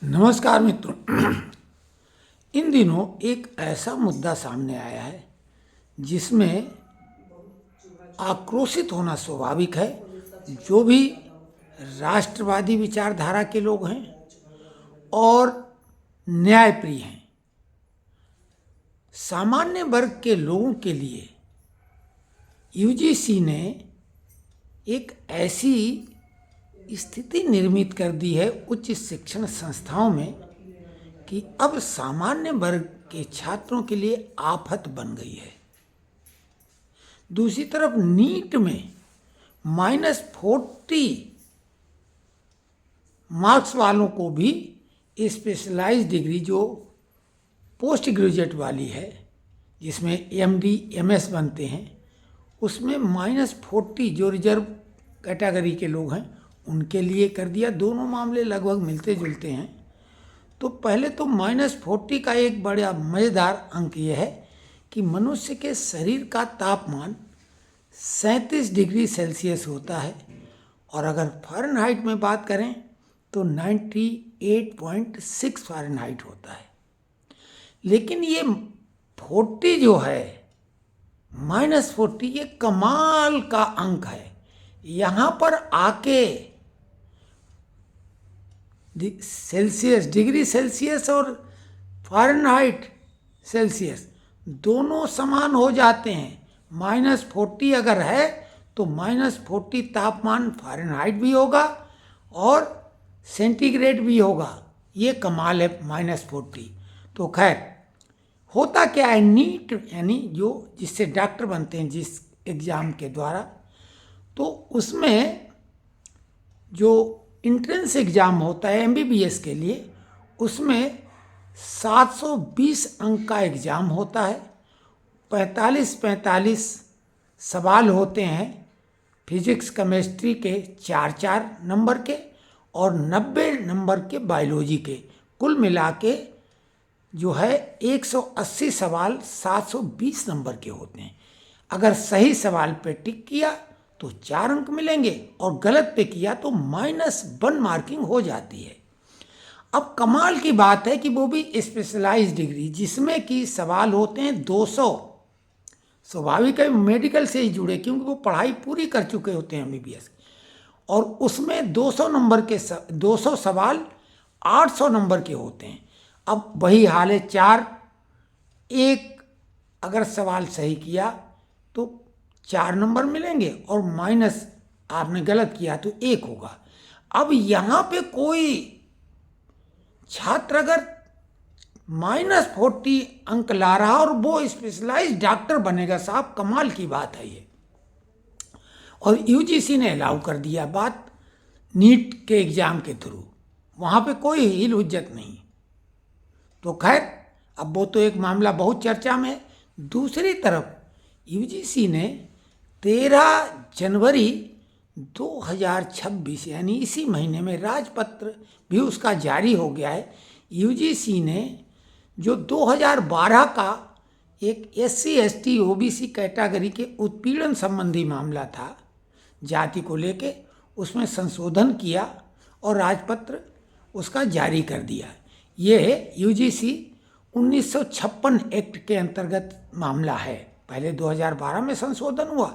नमस्कार मित्रों। इन दिनों एक ऐसा मुद्दा सामने आया है जिसमें आक्रोशित होना स्वाभाविक है। जो भी राष्ट्रवादी विचारधारा के लोग हैं और न्यायप्रिय हैं, सामान्य वर्ग के लोगों के लिए यूजीसी ने एक ऐसी स्थिति निर्मित कर दी है उच्च शिक्षण संस्थाओं में कि अब सामान्य वर्ग के छात्रों के लिए आफत बन गई है। दूसरी तरफ नीट में -40 मार्क्स वालों को भी स्पेशलाइज्ड डिग्री जो पोस्ट ग्रेजुएट वाली है, जिसमें एमडी एमएस बनते हैं, उसमें -40 जो रिजर्व कैटेगरी के लोग हैं उनके लिए कर दिया। दोनों मामले लगभग मिलते जुलते हैं। तो पहले तो -40 का एक बड़ा मज़ेदार अंक यह है कि मनुष्य के शरीर का तापमान 37 डिग्री सेल्सियस होता है और अगर फ़ारेनहाइट में बात करें तो 98.6 फ़ारेनहाइट होता है। लेकिन ये 40 जो है, -40, ये कमाल का अंक है। यहाँ पर आके सेल्सियस, डिग्री सेल्सियस और फ़ारेनहाइट सेल्सियस दोनों समान हो जाते हैं। -40 अगर है तो -40 तापमान फ़ारेनहाइट भी होगा और सेंटीग्रेड भी होगा। ये कमाल है -40। तो खैर, होता क्या है, नीट यानी जो जिससे डॉक्टर बनते हैं जिस एग्ज़ाम के द्वारा, तो उसमें जो इंट्रेंस एग्ज़ाम होता है एमबीबीएस के लिए, उसमें 720 अंक का एग्ज़ाम होता है। 45 सवाल होते हैं फिजिक्स केमिस्ट्री के 4 नंबर के और 90 नंबर के बायोलॉजी के। कुल मिला के जो है 180 सवाल 720 नंबर के होते हैं। अगर सही सवाल पे टिक किया तो 4 अंक मिलेंगे और गलत पे किया तो -1 मार्किंग हो जाती है। अब कमाल की बात है कि वो भी स्पेशलाइज्ड डिग्री, जिसमें कि सवाल होते हैं 200। स्वाभाविक है मेडिकल से ही जुड़े, क्योंकि वो पढ़ाई पूरी कर चुके होते हैं एमबीबीएस, और उसमें 200 नंबर के 200 सवाल 800 नंबर के होते हैं। अब वही हाल है, 4, 1 अगर सवाल सही किया तो 4 नंबर मिलेंगे और माइनस आपने गलत किया तो 1 होगा। अब यहाँ पे कोई छात्र अगर -40 अंक ला रहा और वो स्पेशलाइज्ड डॉक्टर बनेगा, साहब कमाल की बात है ये। और यूजीसी ने अलाउ कर दिया बात नीट के एग्ज़ाम के थ्रू, वहाँ पे कोई हिल हुज्जत नहीं। तो खैर, अब वो तो एक मामला बहुत चर्चा में है। दूसरी तरफ यूजीसी ने 13 जनवरी 2026 यानी इसी महीने में राजपत्र भी उसका जारी हो गया है। यूजीसी ने जो 2012 का एक SC ST OBC कैटेगरी के उत्पीड़न संबंधी मामला था जाति को लेके, उसमें संशोधन किया और राजपत्र उसका जारी कर दिया। ये यूजीसी 1956 एक्ट के अंतर्गत मामला है। पहले 2012 में संशोधन हुआ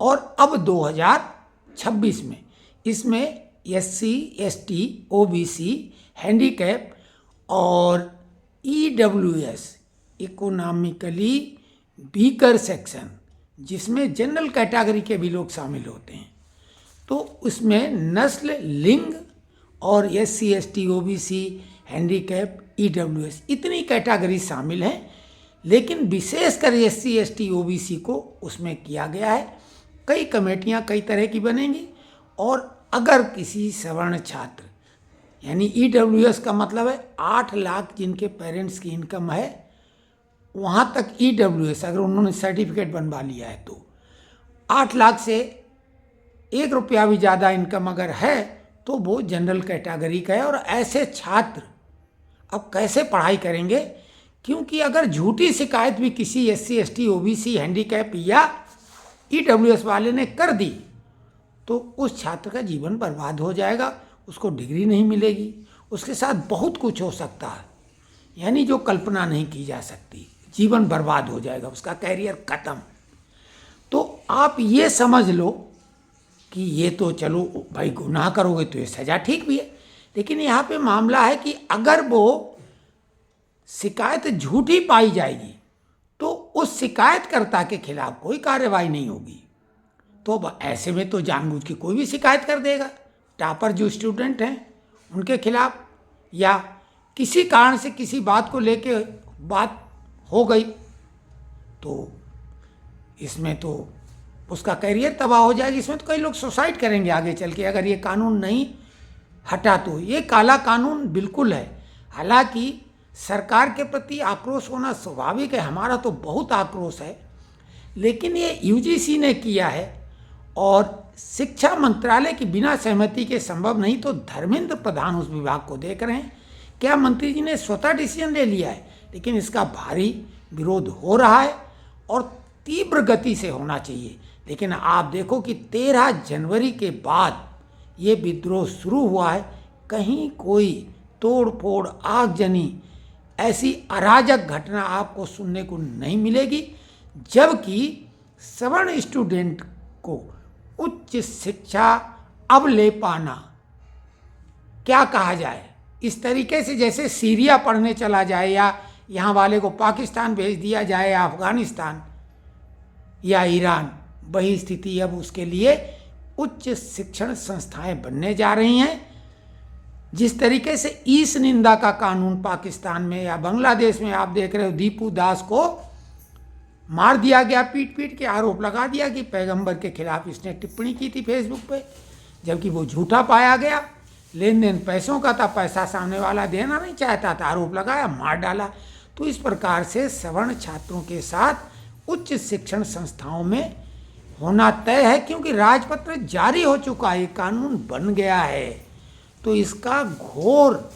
और अब 2026 में इसमें SC ST OBC, हैंडीकैप और EWS, इकोनॉमिकली वीकर सेक्शन, जिसमें जनरल कैटेगरी के भी लोग शामिल होते हैं, तो उसमें नस्ल, लिंग और SC ST OBC, handicap, EWS इतनी कैटेगरी शामिल हैं। लेकिन विशेषकर SC ST OBC को उसमें किया गया है। कई कमेटियां कई तरह की बनेंगी और अगर किसी सवर्ण छात्र, यानी EWS का मतलब है 8 लाख जिनके पेरेंट्स की इनकम है, वहाँ तक EWS अगर उन्होंने सर्टिफिकेट बनवा लिया है तो 8 लाख से 1 रुपया भी ज़्यादा इनकम अगर है तो वो जनरल कैटेगरी का है। और ऐसे छात्र अब कैसे पढ़ाई करेंगे, क्योंकि अगर झूठी शिकायत भी किसी SC ST OBC, हैंडीकैप या EWS वाले ने कर दी तो उस छात्र का जीवन बर्बाद हो जाएगा, उसको डिग्री नहीं मिलेगी, उसके साथ बहुत कुछ हो सकता है, यानी जो कल्पना नहीं की जा सकती। जीवन बर्बाद हो जाएगा, उसका कैरियर खत्म। तो आप ये समझ लो कि ये तो चलो भाई गुनाह करोगे तो ये सज़ा ठीक भी है, लेकिन यहाँ पे मामला है कि अगर वो शिकायत झूठी पाई जाएगी तो उस शिकायतकर्ता के खिलाफ कोई कार्रवाई नहीं होगी। तो अब ऐसे में तो जानबूझ के कोई भी शिकायत कर देगा। टॉपर जो स्टूडेंट हैं उनके खिलाफ, या किसी कारण से किसी बात को लेके बात हो गई तो इसमें तो उसका करियर तबाह हो जाएगी। इसमें तो कई लोग सुसाइड करेंगे आगे चल के, अगर ये कानून नहीं हटा तो। ये काला कानून बिल्कुल है। हालांकि सरकार के प्रति आक्रोश होना स्वाभाविक है, हमारा तो बहुत आक्रोश है, लेकिन ये यूजीसी ने किया है और शिक्षा मंत्रालय की बिना सहमति के संभव नहीं। तो धर्मेंद्र प्रधान उस विभाग को देख रहे हैं। क्या मंत्री जी ने स्वतः डिसीजन ले लिया है, लेकिन इसका भारी विरोध हो रहा है और तीव्र गति से होना चाहिए। लेकिन आप देखो कि 13 जनवरी के बाद ये विद्रोह शुरू हुआ है, कहीं कोई तोड़ फोड़ आगजनी ऐसी अराजक घटना आपको सुनने को नहीं मिलेगी। जबकि सवर्ण स्टूडेंट को उच्च शिक्षा अब ले पाना, क्या कहा जाए, इस तरीके से जैसे सीरिया पढ़ने चला जाए या यहाँ वाले को पाकिस्तान भेज दिया जाए या अफगानिस्तान या ईरान, वही स्थिति अब उसके लिए उच्च शिक्षण संस्थाएं बनने जा रही हैं। जिस तरीके से ईश निंदा का कानून पाकिस्तान में या बांग्लादेश में आप देख रहे हो, दीपू दास को मार दिया गया, पीट पीट के आरोप लगा दिया कि पैगंबर के खिलाफ इसने टिप्पणी की थी फेसबुक पे, जबकि वो झूठा पाया गया। लेन देन पैसों का था, पैसा सामने वाला देना नहीं चाहता था, आरोप लगाया, मार डाला। तो इस प्रकार से सवर्ण छात्रों के साथ उच्च शिक्षण संस्थाओं में होना तय है, क्योंकि राजपत्र जारी हो चुका है, कानून बन गया है। तो इसका घोर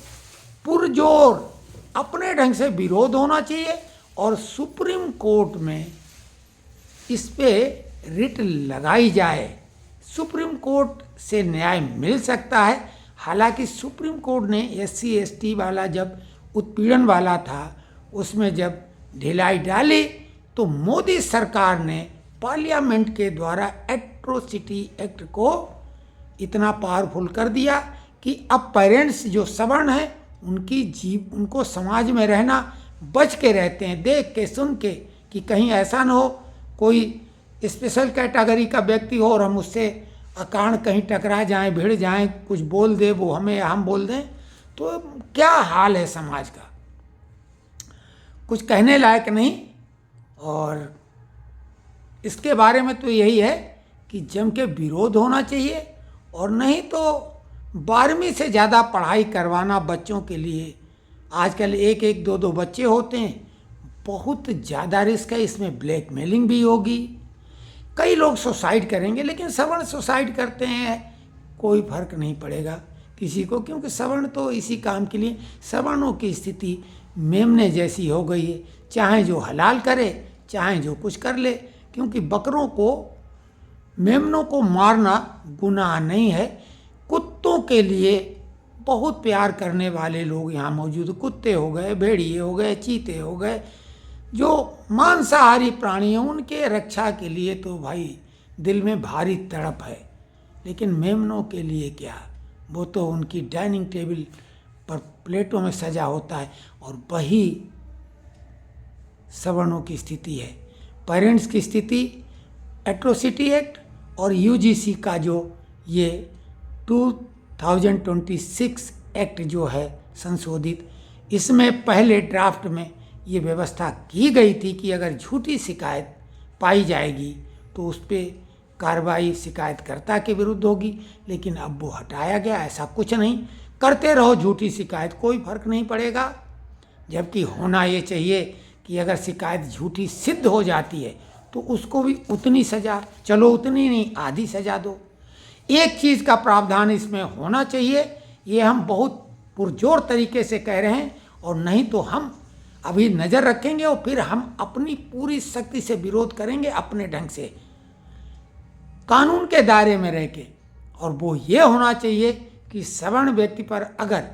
पुरजोर अपने ढंग से विरोध होना चाहिए और सुप्रीम कोर्ट में इस पे रिट लगाई जाए। सुप्रीम कोर्ट से न्याय मिल सकता है। हालांकि सुप्रीम कोर्ट ने SC ST वाला जब उत्पीड़न वाला था उसमें जब ढिलाई डाली तो मोदी सरकार ने पार्लियामेंट के द्वारा एट्रोसिटी एक्ट को इतना पावरफुल कर दिया कि अब पेरेंट्स जो सवर्ण हैं उनको समाज में रहना बच के रहते हैं, देख के सुन के कि कहीं ऐसा ना हो कोई स्पेशल कैटेगरी का व्यक्ति हो और हम उससे अकारण कहीं टकरा जाएं, भिड़ जाएं, कुछ बोल दे वो हमें या हम बोल दें, तो क्या हाल है समाज का, कुछ कहने लायक नहीं। और इसके बारे में तो यही है कि जम के विरोध होना चाहिए, और नहीं तो 12वीं से ज़्यादा पढ़ाई करवाना बच्चों के लिए। आजकल 1-1, 2-2 बच्चे होते हैं, बहुत ज़्यादा रिस्क है, इसमें ब्लैकमेलिंग भी होगी, कई लोग सुसाइड करेंगे। लेकिन सवर्ण सुसाइड करते हैं, कोई फर्क नहीं पड़ेगा किसी को, क्योंकि सवर्ण तो इसी काम के लिए। सवर्णों की स्थिति मेमने जैसी हो गई है, चाहे जो हलाल करे चाहे जो कुछ कर ले, क्योंकि बकरों को मेमनों को मारना गुनाह नहीं है। कुत्तों के लिए बहुत प्यार करने वाले लोग यहाँ मौजूद, कुत्ते हो गए, भेड़िए हो गए, चीते हो गए, जो मांसाहारी प्राणी हैं, उनके रक्षा के लिए तो भाई दिल में भारी तड़प है। लेकिन मेमनों के लिए क्या, वो तो उनकी डाइनिंग टेबल पर प्लेटों में सजा होता है, और वही सवर्णों की स्थिति है। पेरेंट्स की स्थिति एट्रोसिटी एक्ट और UGC का जो ये 2026 एक्ट जो है संशोधित, इसमें पहले ड्राफ्ट में ये व्यवस्था की गई थी कि अगर झूठी शिकायत पाई जाएगी तो उस पर कार्रवाई शिकायतकर्ता के विरुद्ध होगी। लेकिन अब वो हटाया गया, ऐसा कुछ नहीं, करते रहो झूठी शिकायत, कोई फर्क नहीं पड़ेगा। जबकि होना ये चाहिए कि अगर शिकायत झूठी सिद्ध हो जाती है तो उसको भी उतनी सज़ा, चलो उतनी नहीं, आधी सज़ा दो। एक चीज़ का प्रावधान इसमें होना चाहिए, ये हम बहुत पुरजोर तरीके से कह रहे हैं, और नहीं तो हम अभी नज़र रखेंगे और फिर हम अपनी पूरी शक्ति से विरोध करेंगे अपने ढंग से, कानून के दायरे में रह के। और वो ये होना चाहिए कि सवर्ण व्यक्ति पर अगर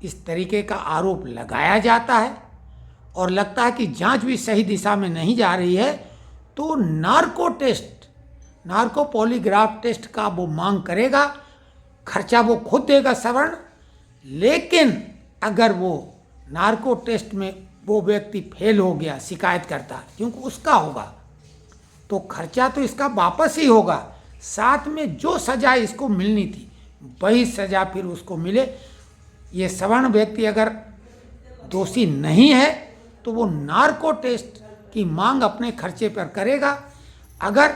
इस तरीके का आरोप लगाया जाता है और लगता है कि जांच भी सही दिशा में नहीं जा रही है, तो narco test, narco polygraph test का वो मांग करेगा। खर्चा वो खुद देगा सवर्ण, लेकिन अगर वो नार्को टेस्ट में वो व्यक्ति फेल हो गया, शिकायत करता, क्योंकि उसका होगा, तो खर्चा तो इसका वापस ही होगा, साथ में जो सजा इसको मिलनी थी वही सजा फिर उसको मिले। ये सवर्ण व्यक्ति अगर दोषी नहीं है तो वो नार्को टेस्ट की मांग अपने खर्चे पर करेगा। अगर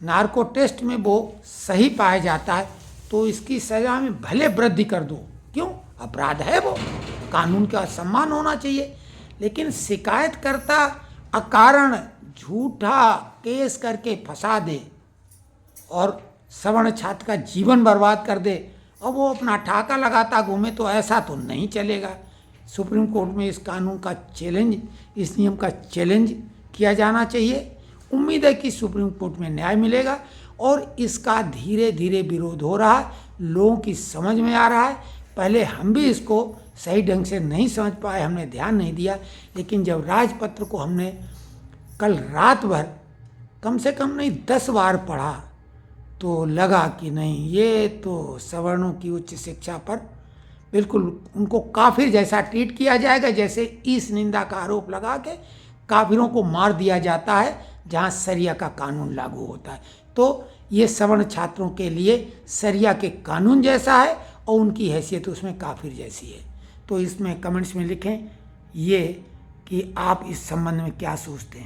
नार्को टेस्ट में वो सही पाया जाता है तो इसकी सजा में भले वृद्धि कर दो, क्यों, अपराध है वो, कानून का सम्मान होना चाहिए। लेकिन शिकायतकर्ता अकारण झूठा केस करके फंसा दे और सवर्ण छात्र का जीवन बर्बाद कर दे और वो अपना ठाका लगाता घूमे, तो ऐसा तो नहीं चलेगा। सुप्रीम कोर्ट में इस कानून का चैलेंज, इस नियम का चैलेंज किया जाना चाहिए। उम्मीद है कि सुप्रीम कोर्ट में न्याय मिलेगा और इसका धीरे धीरे विरोध हो रहा है, लोगों की समझ में आ रहा है। पहले हम भी इसको सही ढंग से नहीं समझ पाए, हमने ध्यान नहीं दिया, लेकिन जब राजपत्र को हमने कल रात भर कम से कम नहीं 10 बार पढ़ा तो लगा कि नहीं, ये तो सवर्णों की उच्च शिक्षा पर बिल्कुल उनको काफिर जैसा ट्रीट किया जाएगा, जैसे इस निंदा का आरोप लगा के काफिरों को मार दिया जाता है जहाँ शरिया का कानून लागू होता है। तो ये सवर्ण छात्रों के लिए शरिया के कानून जैसा है और उनकी हैसियत उसमें काफिर जैसी है। तो इसमें कमेंट्स में लिखें ये कि आप इस संबंध में क्या सोचते हैं।